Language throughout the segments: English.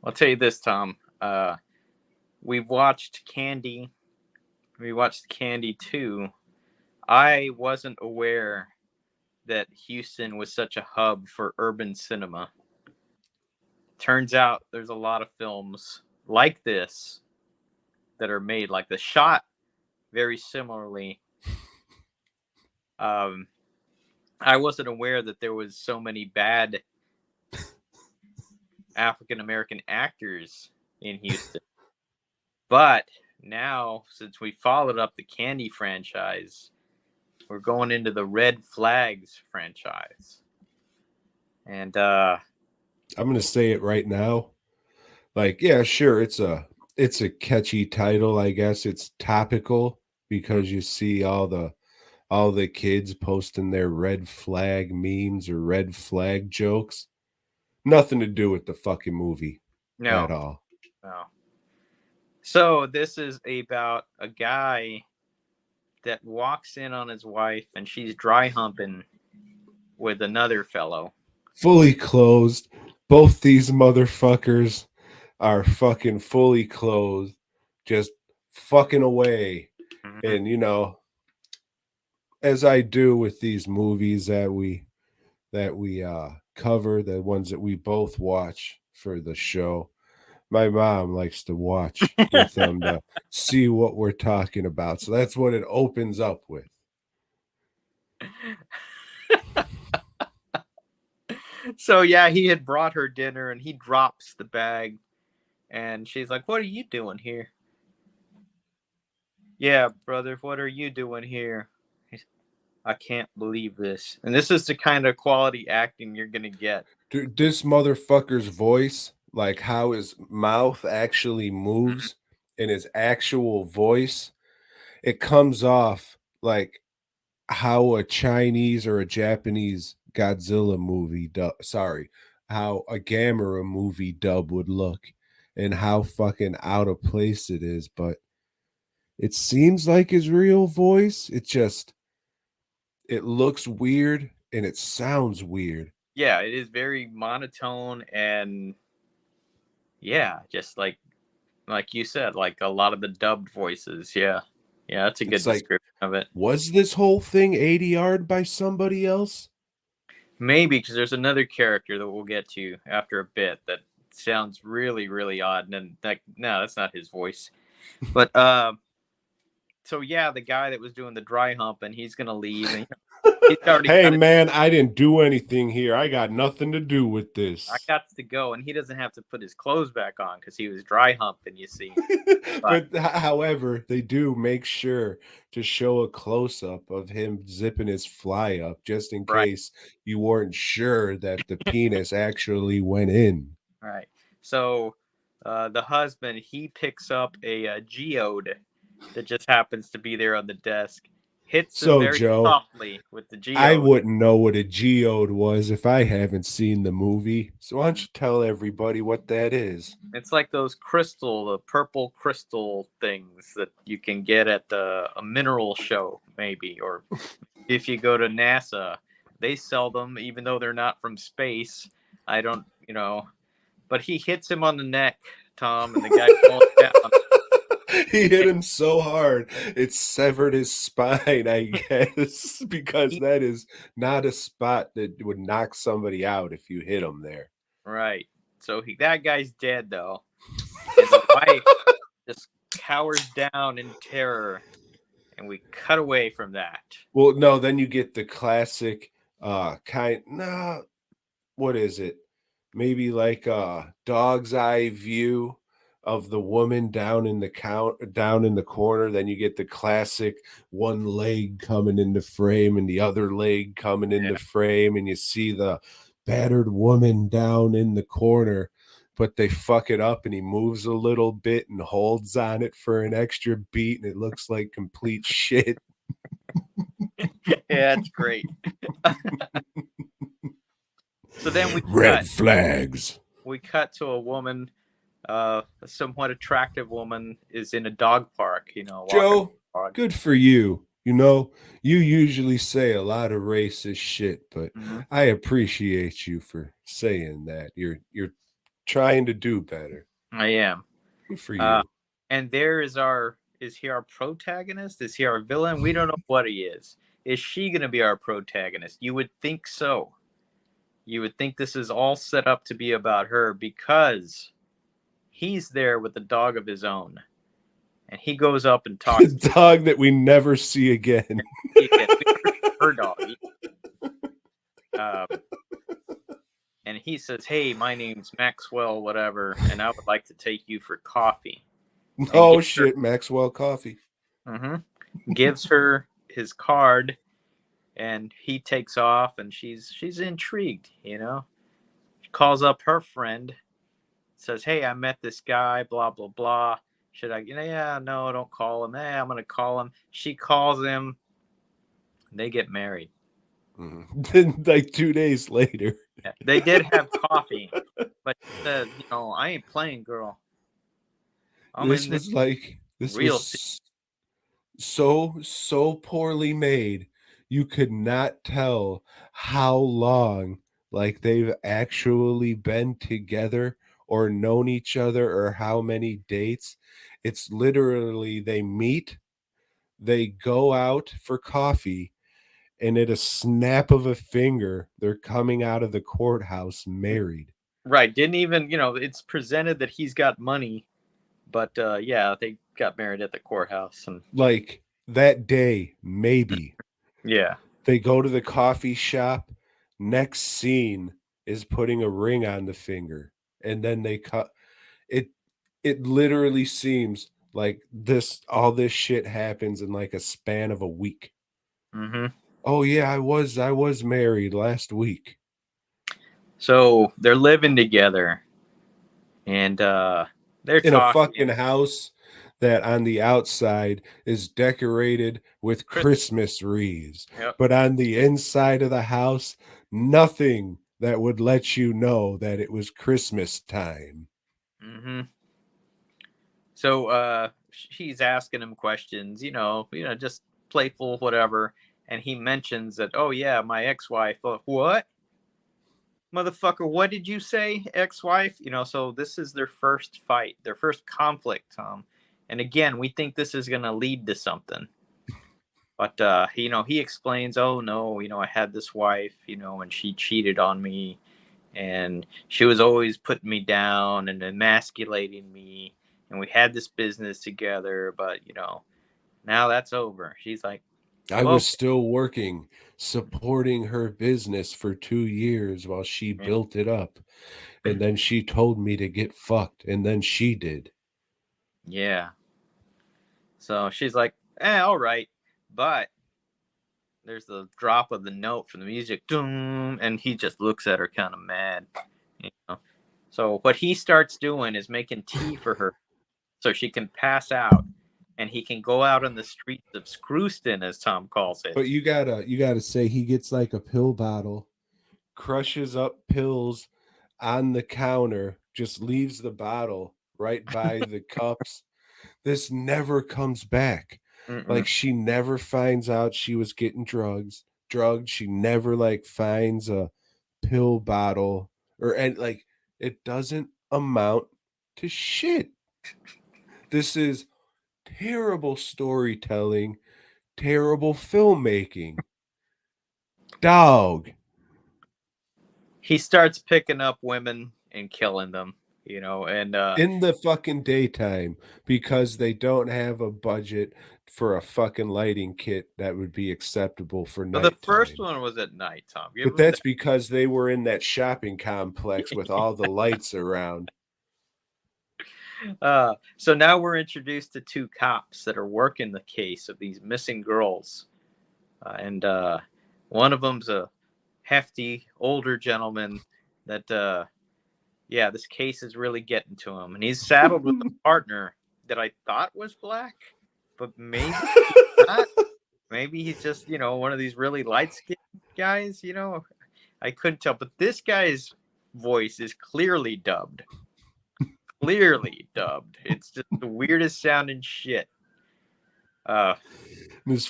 I'll tell you this, Tom. We've watched Candy. We watched Candy 2. I wasn't aware that Houston was such a hub for urban cinema. Turns out there's a lot of films like this that are made like the shot very similarly. Um, I wasn't aware that there was so many bad African American actors in Houston. But now, since we followed up the Candy franchise, we're going into the Red Flags franchise. And I'm gonna say it right now. Like, yeah, sure, it's a catchy title, I guess. It's topical because you see all the kids posting their red flag memes or red flag jokes. Nothing to do with the fucking movie at no, all. no. So this is about a guy that walks in on his wife and she's dry humping with another fellow. Fully clothed. Both these motherfuckers are fucking fully clothed, just fucking away. Mm-hmm. And as I do with these movies that we cover, the ones that we both watch for the show, my mom likes to watch with them to see what we're talking about. So that's what it opens up with. So yeah, he had brought her dinner and he drops the bag and she's like, "What are you doing here?" "Yeah, brother, what are you doing here?" "I can't believe this." And this is the kind of quality acting you're gonna get. Dude, this motherfucker's voice, like how his mouth actually Mhm. moves and his actual voice, it comes off like how a Chinese or a Japanese Godzilla movie sorry, how a Gamera movie dub would look and how fucking out of place it is, but it seems like his real voice. It looks weird and it sounds weird. Yeah, it is very monotone and yeah, just like you said, like a lot of the dubbed voices. Yeah. Yeah, that's a good It's like, description of it. was this whole thing ADR'd by somebody else? Maybe because there's another character that we'll get to after a bit that sounds really, really odd. And then, like, no, that's not his voice. But so yeah, the guy that was doing the dry hump and he's gonna leave, and he's already Hey got it. man, I didn't do anything here. I got nothing to do with I this. got to go, and he doesn't have to put his clothes back on because he was dry humping. You see, but But however, they do make sure to show a close up of him zipping his fly up just in right, case you weren't sure that the penis actually went in. right. So the husband he picks up a geode that just happens to be there on the desk, hits him So, very Joe, softly with the I geode. wouldn't know what a geode was if I haven't seen the movie. So why don't you tell everybody what that is? It's like those the purple crystal things that you can get at a mineral show, maybe, or if you go to NASA, they sell them even though they're not from space. I don't, but he hits him on the neck, Tom, and the guy falls down. He hit him so hard it severed his spine, I guess, because He, that is not a spot that would knock somebody out if you hit him there. right. So that guy's dead though, and the wife just cowers down in terror, and we cut away from that. Well, no, then you get the classic nah, what is it? Maybe like a dog's eye view of the woman down in the corner. Then you get the classic one leg coming into frame and the other leg coming into Yeah. frame, and you see the battered woman down in the corner, but they fuck it up and he moves a little bit and holds on it for an extra beat, and it looks like complete shit. Yeah, it's great. So then Red flags. we cut to a woman, a somewhat attractive woman, is in a dog park, walking Joe, a dog. good for you. You usually say a lot of racist shit, but Hmm. I appreciate you for saying that. You're Trying to do better. I am. Good for Uh, you. and there is he our protagonist? Is he our villain? We don't know what he is. Is she going to be our protagonist? You would think so. You would think this is all set up to be about her because he's there with a dog of his own. And he goes up and The talks to dog that we never see again. me again. We never see her dog. Um, and he says, "Hey, my name's Maxwell, whatever, and I would like to take you for coffee." And Oh shit, Maxwell Coffee. mhm, gives her his card, and he takes off, and she's intrigued. She calls up her friend, says, "Hey, I met this guy, blah blah blah. Should I? Yeah, no, don't call him. I'm gonna call him." She calls him. They get married. Then, like 2 days later, Yeah, they did have coffee, but she said, I ain't playing, girl. I'm this in this was like this real. was so poorly made. You could not tell how long like they've actually been together or known each other or how many dates. It's literally they meet, they go out for coffee, and at a snap of a finger, they're coming out of the courthouse married. Right. Didn't even, it's presented that he's got money, but yeah, they got married at the courthouse. And Like that day, maybe. yeah. They go to the coffee shop. Next scene is putting a ring on the finger. And then they cut it. It literally seems like all this shit happens in like a span of a week. Hmm. Oh yeah, I was married last week. So they're living together and they're In a talking. fucking house that on the outside is decorated with Chris. Christmas wreaths, Yep. but on the inside of the house, nothing that would let you know that it was Christmas time. Hmm. So she's asking him questions, just playful, whatever. And he mentions that, oh, yeah, my ex wife. What? Motherfucker, what did you say, ex-wife? So this is their first fight, their first conflict, Tom. And again, we think this is going to lead to something. But he explains, oh no, I had this wife, and she cheated on me, and she was always putting me down and emasculating me, and we had this business together, but now that's over. She's like, I was okay. still working, supporting her business for 2 years while she built it up. And then she told me to get fucked, and then she did. Yeah. So she's like, all right. But there's the drop of the note from the music, doom, and he just looks at her kind of mad. You know? So what he starts doing is making tea for her so she can pass out, and he can go out on the streets of Scrooston, as Tom calls it. But you gotta say he gets like a pill bottle, crushes up pills on the counter, just leaves the bottle right by the cups. This never comes back. Mm-mm. Like she never finds out she was getting drugged. She never like finds a pill bottle and like it doesn't amount to shit. This is terrible storytelling, terrible filmmaking. Dog. He starts picking up women and killing them, and In the fucking daytime because they don't have a budget for a fucking lighting kit that would be acceptable for but the first nighttime. one was at night, Tom. Give But him that's because they were in that shopping complex with all the lights around. so now we're introduced to two cops that are working the case of these missing girls, and one of them's a hefty older gentleman that yeah, this case is really getting to him, and he's saddled with a partner that I thought was black, but maybe not. Maybe he's just one of these really light skinned guys. I couldn't tell, but this guy's voice is clearly dubbed. Clearly dubbed. It's just the weirdest sounding shit. Uh,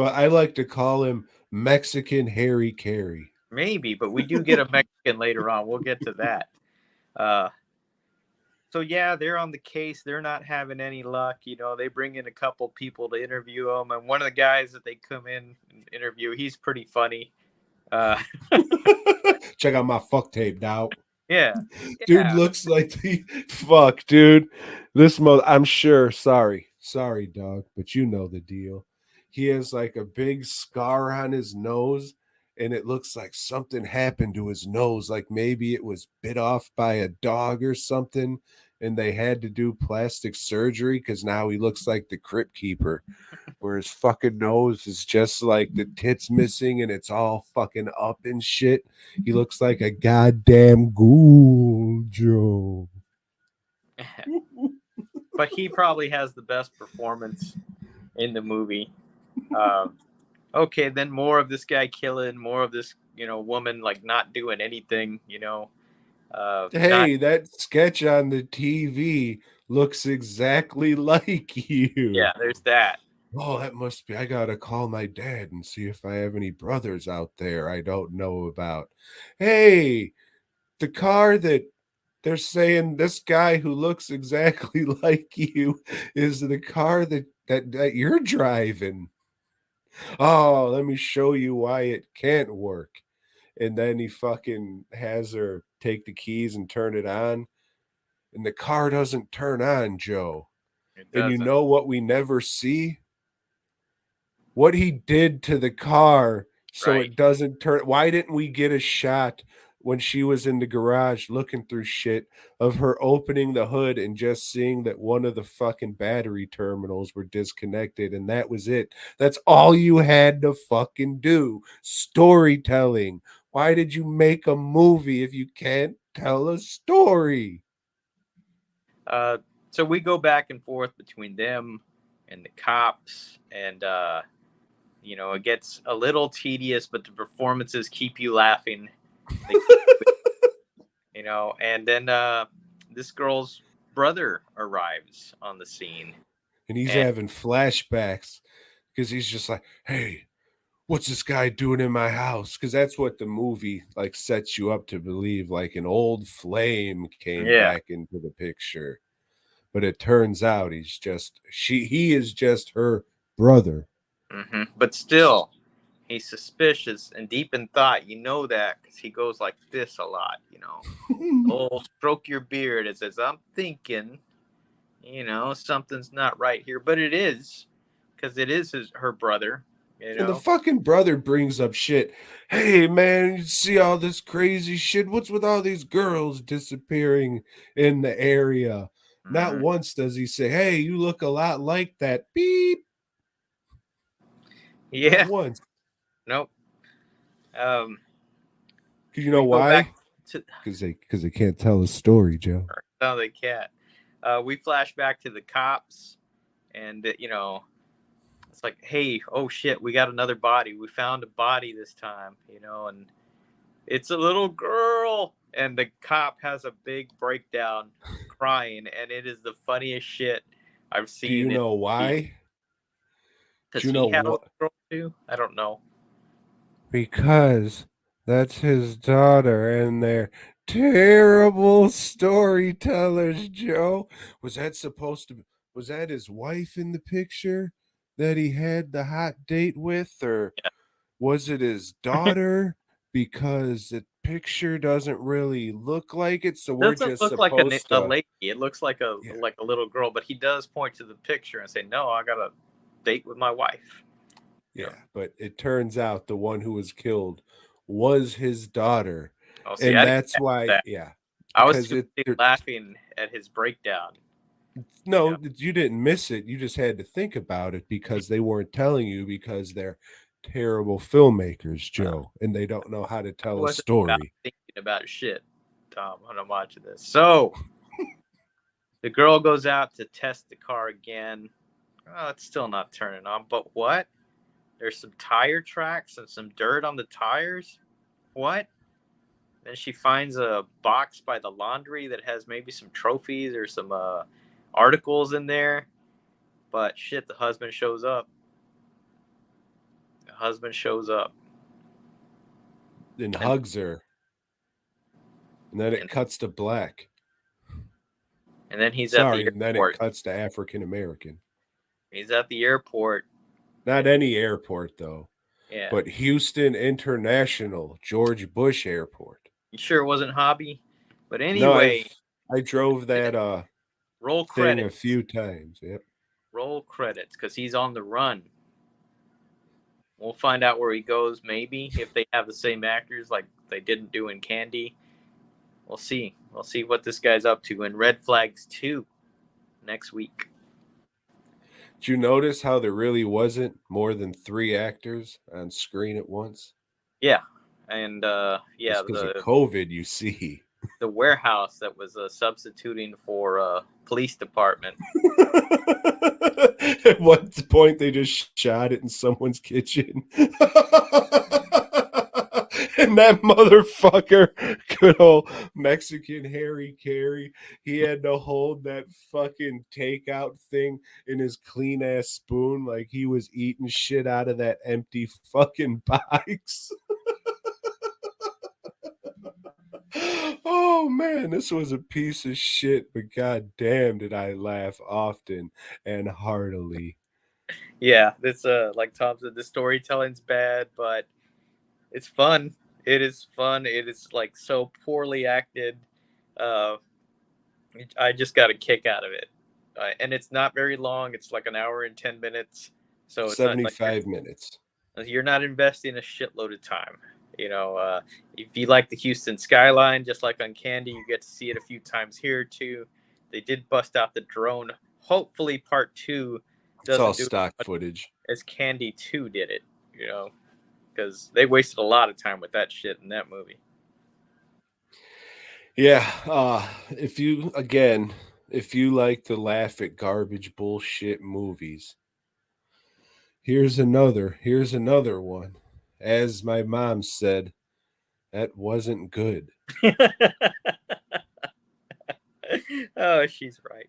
I like to call him Mexican Harry Carey. maybe, but we do get a Mexican later on. We'll get to that. Uh, so yeah, they're on the case. They're not having any luck. You know, they bring in a couple people to interview them, and one of the guys that they come in and interview, he's pretty funny. Uh, Check out my fuck tape, dog. yeah, Dude yeah, looks like the fuck, dude. This mo I'm sure, sorry, dog, but you know the deal. He has like a big scar on his nose, and it looks like something happened to his nose. Like maybe it was bit off by a dog or something, and they had to do plastic surgery because now he looks like the crypt keeper, where his fucking nose is just like the tits missing and it's all fucking up and shit. He looks like a goddamn ghoul, Joe. but he probably has the best performance in the movie. Um, okay, then more of this guy killing, more of this, woman like not doing anything, not Hey, that sketch on the TV looks exactly like yeah. you. There's that. Oh, that must be. I gotta call my dad and see if I have any brothers out there I don't know about. Hey, the car that they're saying this guy who looks exactly like you is the car that you're driving. Oh, let me show you why it can't work. And then he fucking has her take the keys and turn it on, and the car doesn't turn on, Joe. It And you doesn't. know what we never see? What he did to the car so Right. it doesn't turn. Why didn't we get a shot when she was in the garage looking through shit of her opening the hood and just seeing that one of the fucking battery terminals were disconnected, and that was it? That's all you had to fucking do. Storytelling. Why did you make a movie if you can't tell a story? Uh, so we go back and forth between them and the cops, and it gets a little tedious, but the performances keep you laughing. They keep, and then this girl's brother arrives on the scene, And he's and having flashbacks because he's just like, hey, what's this guy doing in my house? Because that's what the movie like sets you up to believe, like an old flame came yeah, back into the picture. But it turns out he is just her brother. but still, he's suspicious and deep in thought. You know that because he goes like this a lot. Oh, stroke your beard. It says, "I'm thinking." Something's not right here, but it is because it is her brother. You And the know. fucking brother brings up shit. Hey man, you see all this crazy shit? What's with all these girls disappearing in the area? Not Mhm. once does he say, hey, you look a lot like that. Beep. Not Yeah. once. Nope. Um, Cause you know we go back why? to Because they can't tell a story, Joe. no, they can't. We flash back to the cops, and it's like, hey, oh shit, we got another body. We found a body this time. And it's a little girl, and the cop has a big breakdown, crying, and it is the funniest shit I've Do you seen in know TV. why? Do Does you know he have a little what? girl too? I don't know. Because that's his daughter, and they're terrible storytellers, Joe. Was that supposed to was that his wife in the picture that he had the hot date with, or was it his Yeah. daughter? Because the picture doesn't really look like it, so we're Doesn't just look like supposed a to. lady. It looks like a Yeah, little girl, but he does point to the picture and say, "No, I got a date with my wife." You know. yeah, but it turns out the one who was killed was his daughter, Oh, see, and I didn't that's catch why, that. yeah, I was because too busy there, laughing at his breakdown. You no, know. you didn't miss it. You just had to think about it because they weren't telling you because they're terrible filmmakers, Uh, Joe, and they don't know how to I tell a wasn't about story. thinking about shit, Tom, when I'm watching this. So the girl goes out to test the car again. Oh, it's still not turning on. But what? There's some tire tracks and some dirt on the tires. What? Then she finds a box by the laundry that has maybe some trophies or some articles in there. But shit, the husband shows up. The husband shows up. And And, hugs her, and then it and cuts to black. And then he's at the Sorry, and then it airport. cuts to African American. He's at the airport. Not any airport though, Yeah. but Houston International George Bush Airport. You sure it wasn't Hobby? But No, anyway, I drove that roll thing a credits. few times. Yep. Roll credits because he's on the run. We'll find out where he goes, maybe, if they have the same actors like they didn't do in Candy. We'll see. We'll see what this guy's up to in Red Flags 2 next week. Did you notice how there really wasn't more than 3 actors on screen at once? Yeah. And It's yeah, because of COVID, you see. the warehouse that was substituting for police department. At one point, they just shot it in someone's kitchen. And that motherfucker, good old Mexican Harry Carey, he had to hold that fucking takeout thing in his clean ass spoon like he was eating shit out of that empty fucking box. Oh man, this was a piece of shit, but god damn did I laugh often and heartily. Yeah, this like Tom said, the storytelling's bad, but it's fun. It is fun. It is like so poorly acted. Uh, I just got a kick out of it, and it's not very long. It's like an hour and 10 minutes, so it's not like 75 minutes. you're not investing a shitload of time. You know, if you like the Houston skyline, just like on Candy, you get to see it a few times here too. They did bust out the drone. Hopefully, part two It's all doesn't do as stock much footage. as Candy 2 did it. You know, because they wasted a lot of time with that shit in that movie. Yeah, if you like to laugh at garbage bullshit movies, here's another one. As my mom said, that wasn't good. Oh, she's right.